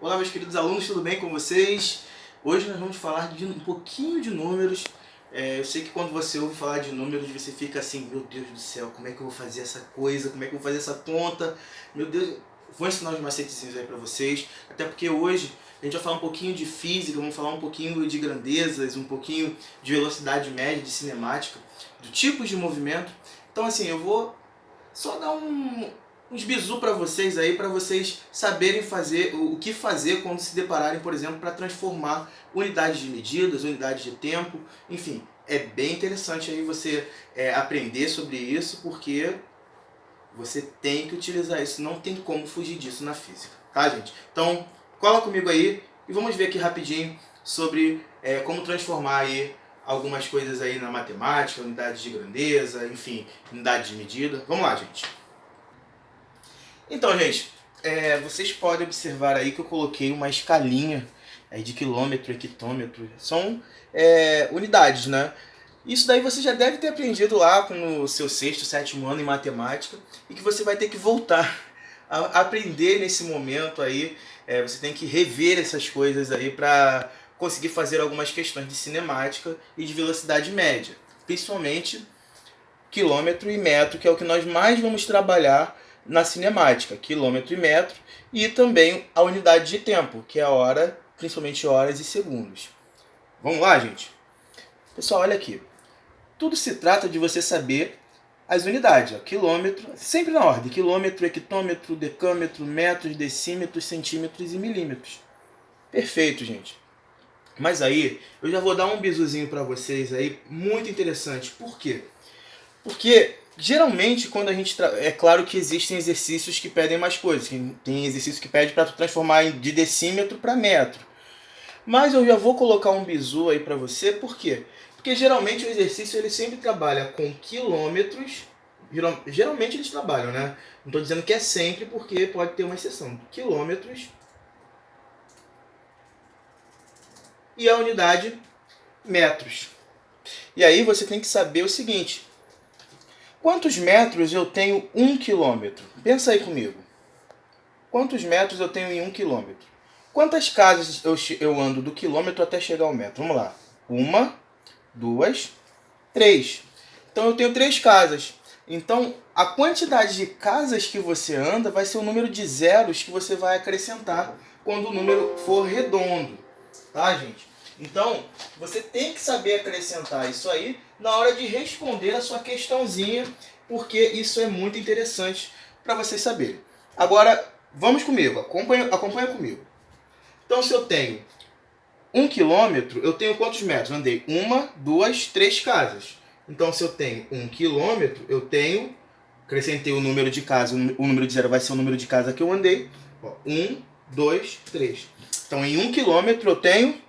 Olá, meus queridos alunos, tudo bem com vocês? Hoje nós vamos falar de um pouquinho de números. Eu sei que quando você ouve falar de números, você fica assim, meu Deus do céu, como é que eu vou fazer essa coisa? Como é que eu vou fazer essa conta? Meu Deus, vou ensinar uns macetezinhos aí para vocês, até porque hoje a gente vai falar um pouquinho de física, vamos falar um pouquinho de grandezas, um pouquinho de velocidade média, de cinemática, de tipos de movimento. Então assim, eu vou só dar uns bizu para vocês saberem fazer o que fazer quando se depararem, por exemplo, para transformar unidades de medidas, unidades de tempo, enfim, é bem interessante aí você aprender sobre isso, porque você tem que utilizar isso, não tem como fugir disso na física, tá, gente? Então, cola comigo aí e vamos ver aqui rapidinho sobre como transformar aí algumas coisas aí na matemática, unidades de grandeza, enfim, unidades de medida. Vamos lá, gente. Então, gente, vocês podem observar aí que eu coloquei uma escalinha aí de quilômetro, hectômetro. São unidades, né? Isso daí você já deve ter aprendido lá no seu sexto, sétimo ano em matemática e que você vai ter que voltar a aprender nesse momento aí. Você tem que rever essas coisas aí para conseguir fazer algumas questões de cinemática e de velocidade média. Principalmente quilômetro e metro, que é o que nós mais vamos trabalhar na cinemática, quilômetro e metro, e também a unidade de tempo, que é a hora, principalmente horas e segundos. Vamos lá, gente? Pessoal, olha aqui. Tudo se trata de você saber as unidades, ó, quilômetro, sempre na ordem, quilômetro, hectômetro, decâmetro, metros, decímetros, centímetros e milímetros. Perfeito, gente. Mas aí, eu já vou dar um bisuzinho para vocês aí, muito interessante. Por quê? Porque geralmente quando a gente é claro que existem exercícios que pedem mais coisas, tem exercício que pede para transformar de decímetro para metro. Mas eu já vou colocar um bizu aí para você, por quê? Porque geralmente o exercício ele sempre trabalha com quilômetros, geralmente eles trabalham, né? Não estou dizendo que é sempre, porque pode ter uma exceção. Quilômetros e a unidade metros. E aí você tem que saber o seguinte: quantos metros eu tenho 1 quilômetro? Pensa aí comigo. Quantos metros eu tenho em 1 quilômetro? Quantas casas eu ando do quilômetro até chegar ao metro? Vamos lá. 1, 2, 3. Então eu tenho 3 casas. Então a quantidade de casas que você anda vai ser o número de zeros que você vai acrescentar quando o número for redondo. Tá, gente? Então, você tem que saber acrescentar isso aí na hora de responder a sua questãozinha, porque isso é muito interessante para vocês saberem. Agora, vamos comigo, acompanha comigo. Então, se eu tenho 1 quilômetro, eu tenho quantos metros? Andei 1, 2, 3 casas. Então, se eu tenho 1 quilômetro, eu tenho, acrescentei o número de casa, o número de zero vai ser o número de casa que eu andei. 1, 2, 3. Então, em 1 quilômetro eu tenho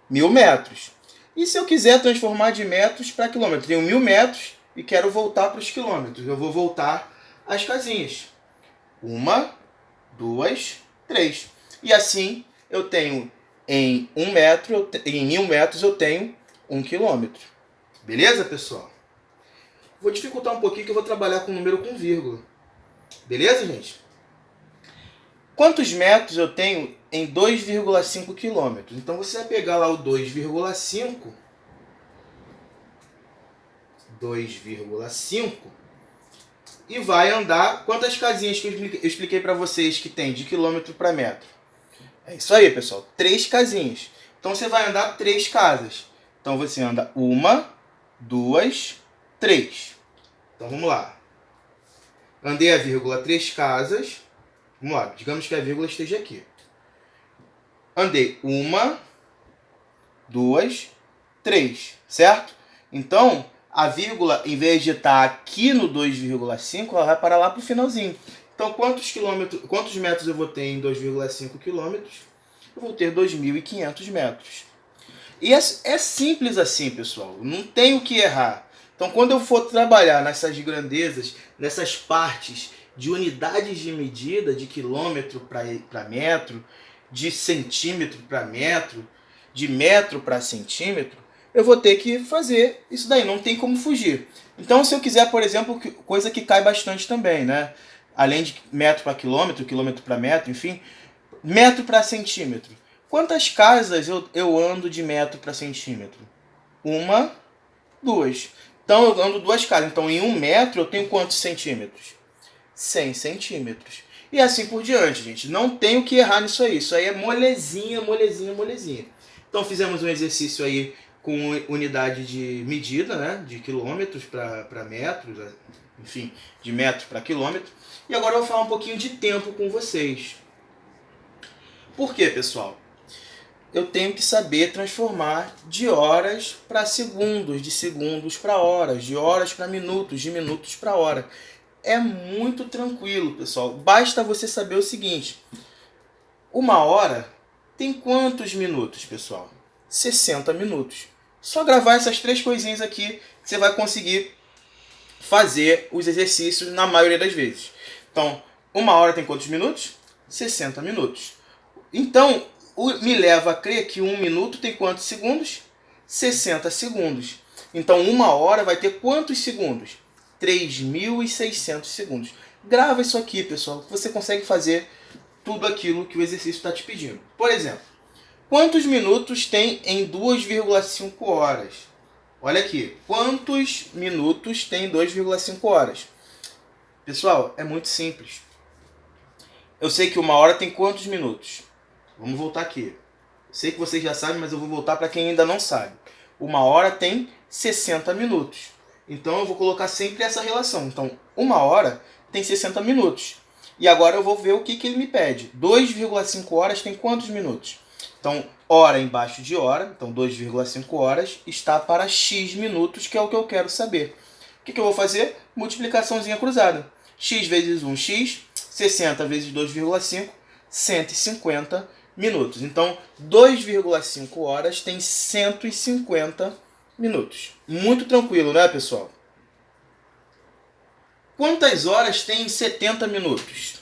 1000 metros. E se eu quiser transformar de metros para quilômetros? Tenho 1000 metros e quero voltar para os quilômetros. Eu vou voltar às casinhas. 1, 2, 3. E assim eu tenho em 1 metro, em 1000 metros eu tenho 1 quilômetro. Beleza, pessoal? Vou dificultar um pouquinho que eu vou trabalhar com número com vírgula. Beleza, gente? Quantos metros eu tenho em 2,5 quilômetros? Então você vai pegar lá o 2,5 e vai andar quantas casinhas que eu expliquei para vocês que tem de quilômetro para metro? É isso aí, pessoal, 3 casinhas. Então você vai andar 3 casas. Então você anda 1, 2, 3. Então vamos lá. Andei a vírgula 3 casas. Vamos lá, digamos que a vírgula esteja aqui. Andei 1, 2, 3, certo? Então, a vírgula, em vez de estar aqui no 2,5, ela vai parar lá para o finalzinho. Então, quantos metros eu vou ter em 2,5 quilômetros? Eu vou ter 2.500 metros. E é simples assim, pessoal. Não tem o que errar. Então, quando eu for trabalhar nessas grandezas, nessas partes de unidades de medida, de quilômetro para metro, de centímetro para metro, de metro para centímetro, eu vou ter que fazer isso daí, não tem como fugir. Então, se eu quiser, por exemplo, coisa que cai bastante também, né? Além de metro para quilômetro, quilômetro para metro, enfim, Metro para centímetro. Quantas casas eu ando de metro para centímetro? 1, 2. Então eu ando 2 casas. Então em 1 metro eu tenho quantos centímetros? 100 centímetros. E assim por diante, gente. Não tenho que errar nisso aí. Isso aí é molezinha, molezinha, molezinha. Então fizemos um exercício aí com unidade de medida, né? De quilômetros para metros, enfim, de metros para quilômetros. E agora eu vou falar um pouquinho de tempo com vocês. Por quê, pessoal? Eu tenho que saber transformar de horas para segundos, de segundos para horas, de horas para minutos, de minutos para hora. É muito tranquilo, pessoal. Basta você saber o seguinte: 1 hora tem quantos minutos, pessoal? 60 minutos. Só gravar essas 3 coisinhas aqui, você vai conseguir fazer os exercícios na maioria das vezes. Então, 1 hora tem quantos minutos? 60 minutos. Então, me leva a crer que 1 minuto tem quantos segundos? 60 segundos. Então, 1 hora vai ter quantos segundos? 3.600 segundos. Grava isso aqui, pessoal, que você consegue fazer tudo aquilo que o exercício está te pedindo. Por exemplo, quantos minutos tem em 2,5 horas? Olha aqui, quantos minutos tem em 2,5 horas? Pessoal, é muito simples. Eu sei que 1 hora tem quantos minutos? Vamos voltar aqui. Sei que vocês já sabem, mas eu vou voltar para quem ainda não sabe. 1 hora tem 60 minutos. Então eu vou colocar sempre essa relação. Então, 1 hora tem 60 minutos. E agora eu vou ver o que ele me pede. 2,5 horas tem quantos minutos? Então, hora embaixo de hora, então 2,5 horas, está para x minutos, que é o que eu quero saber. O que eu vou fazer? Multiplicaçãozinha cruzada. X vezes 1, x. 60 vezes 2,5, 150 minutos. Então, 2,5 horas tem 150 minutos. Muito tranquilo, né, pessoal? Quantas horas tem 70 minutos?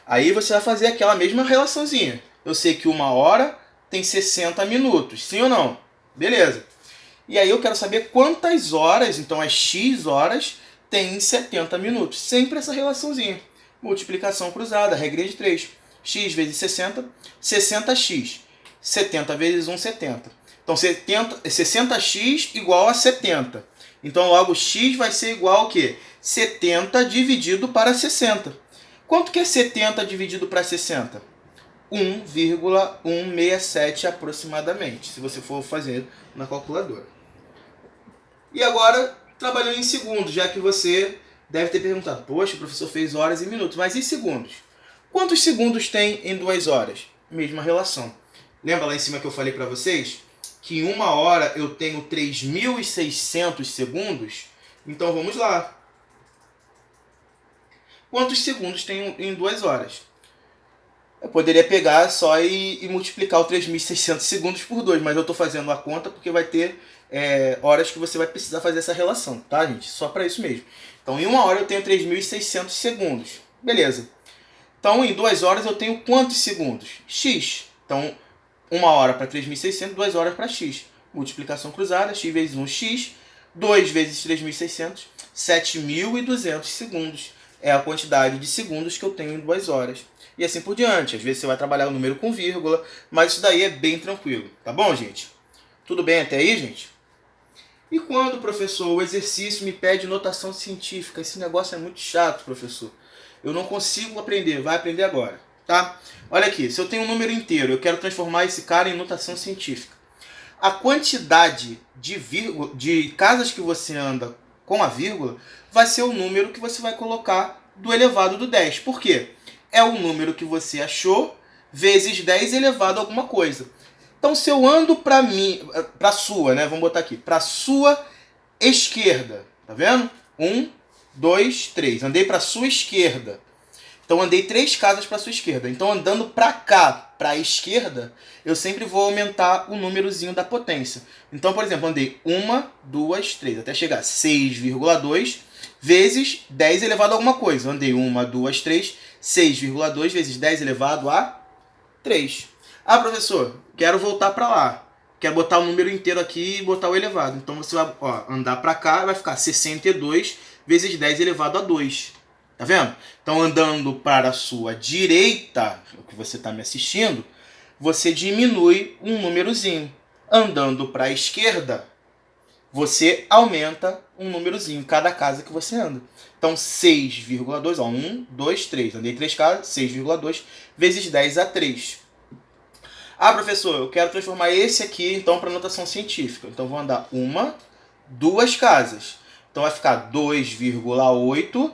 Aí você vai fazer aquela mesma relaçãozinha. Eu sei que 1 hora tem 60 minutos, sim ou não? Beleza. E aí eu quero saber quantas horas, então as x horas, tem 70 minutos. Sempre essa relaçãozinha. Multiplicação cruzada, regrinha de 3. X vezes 60, 60x. 70 vezes 1, 70. Então 60x igual a 70. Então logo x vai ser igual ao quê? 70 dividido para 60. Quanto que é 70 dividido para 60? 1,167 aproximadamente, se você for fazer na calculadora. E agora, trabalhando em segundos, já que você deve ter perguntado, poxa, o professor fez horas e minutos, mas e segundos? Quantos segundos tem em 2 horas? Mesma relação. Lembra lá em cima que eu falei para vocês? Que em 1 hora eu tenho 3.600 segundos? Então vamos lá. Quantos segundos tem em 2 horas? Eu poderia pegar só e multiplicar o 3.600 segundos por 2, mas eu estou fazendo a conta porque vai ter horas que você vai precisar fazer essa relação, tá, gente? Só para isso mesmo. Então, em 1 hora eu tenho 3.600 segundos. Beleza. Então, em 2 horas eu tenho quantos segundos? X. Então, 1 hora para 3.600, 2 horas para x. Multiplicação cruzada, x vezes 1, x. 2 vezes 3.600, 7.200 segundos. É a quantidade de segundos que eu tenho em 2 horas. E assim por diante. Às vezes você vai trabalhar o número com vírgula, mas isso daí é bem tranquilo. Tá bom, gente? Tudo bem até aí, gente? E quando, professor, o exercício me pede notação científica? Esse negócio é muito chato, professor. Eu não consigo aprender. Vai aprender agora, tá? Olha aqui, se eu tenho um número inteiro, eu quero transformar esse cara em notação científica. A quantidade de casas que você anda com a vírgula vai ser o número que você vai colocar do elevado do 10. Por quê? É o número que você achou vezes 10 elevado a alguma coisa. Então, se eu ando para sua, né? Vamos botar aqui, para sua esquerda, tá vendo? 1, 2, 3. Andei para sua esquerda. Então, andei 3 casas para sua esquerda. Então, andando para cá, para a esquerda, eu sempre vou aumentar o númerozinho da potência. Então, por exemplo, andei 1, 2, 3, até chegar a 6,2 vezes 10 elevado a alguma coisa. Andei 1, 2, 3, 6,2 vezes 10 elevado a 3. Ah, professor, quero voltar para lá. Quero botar o número inteiro aqui e botar o elevado. Então, você vai andar para cá, vai ficar 62 vezes 10 elevado a 2. Tá vendo? Então, andando para a sua direita, o que você está me assistindo, você diminui um númerozinho. Andando para a esquerda, você aumenta um númerozinho em cada casa que você anda. Então, 6,2, ó, 1, 2, 3. Andei 3 casas, 6,2 vezes 10 a 3. Ah, professor, eu quero transformar esse aqui, então, para notação científica. Então, vou andar uma, duas casas. Então, vai ficar 2,8.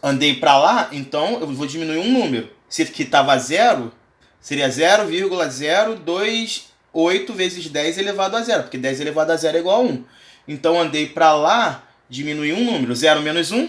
Andei para lá, então, eu vou diminuir um número. Se aqui estava zero, seria 0,028 vezes 10 elevado a zero, porque 10 elevado a zero é igual a 1. Então, andei para lá, diminui um número. 0 menos 1,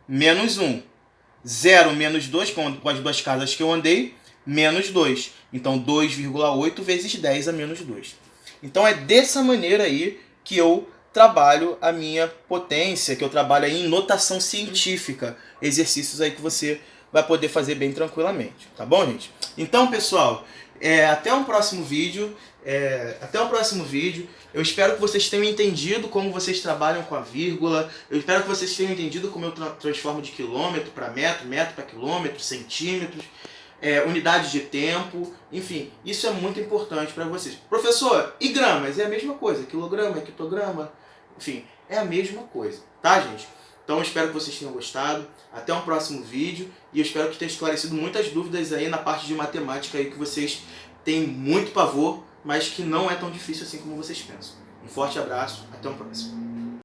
menos 1. 0 menos 2, com as duas casas que eu andei, menos 2. Então, 2,8 vezes 10 a menos 2. Então, é dessa maneira aí que eu trabalho a minha potência, que eu trabalho aí em notação científica. Exercícios aí que você vai poder fazer bem tranquilamente. Tá bom, gente? Então, pessoal, até um próximo vídeo. Eu espero que vocês tenham entendido como vocês trabalham com a vírgula. Eu espero que vocês tenham entendido como eu transformo de quilômetro para metro, metro para quilômetro, centímetros, unidade de tempo. Enfim, isso é muito importante para vocês. Professor, e gramas? É a mesma coisa. Quilograma, hectograma, enfim, é a mesma coisa. Tá, gente? Então eu espero que vocês tenham gostado. Até um próximo vídeo. E eu espero que tenha esclarecido muitas dúvidas aí na parte de matemática aí que vocês têm muito pavor, mas que não é tão difícil assim como vocês pensam. Um forte abraço, até o próximo.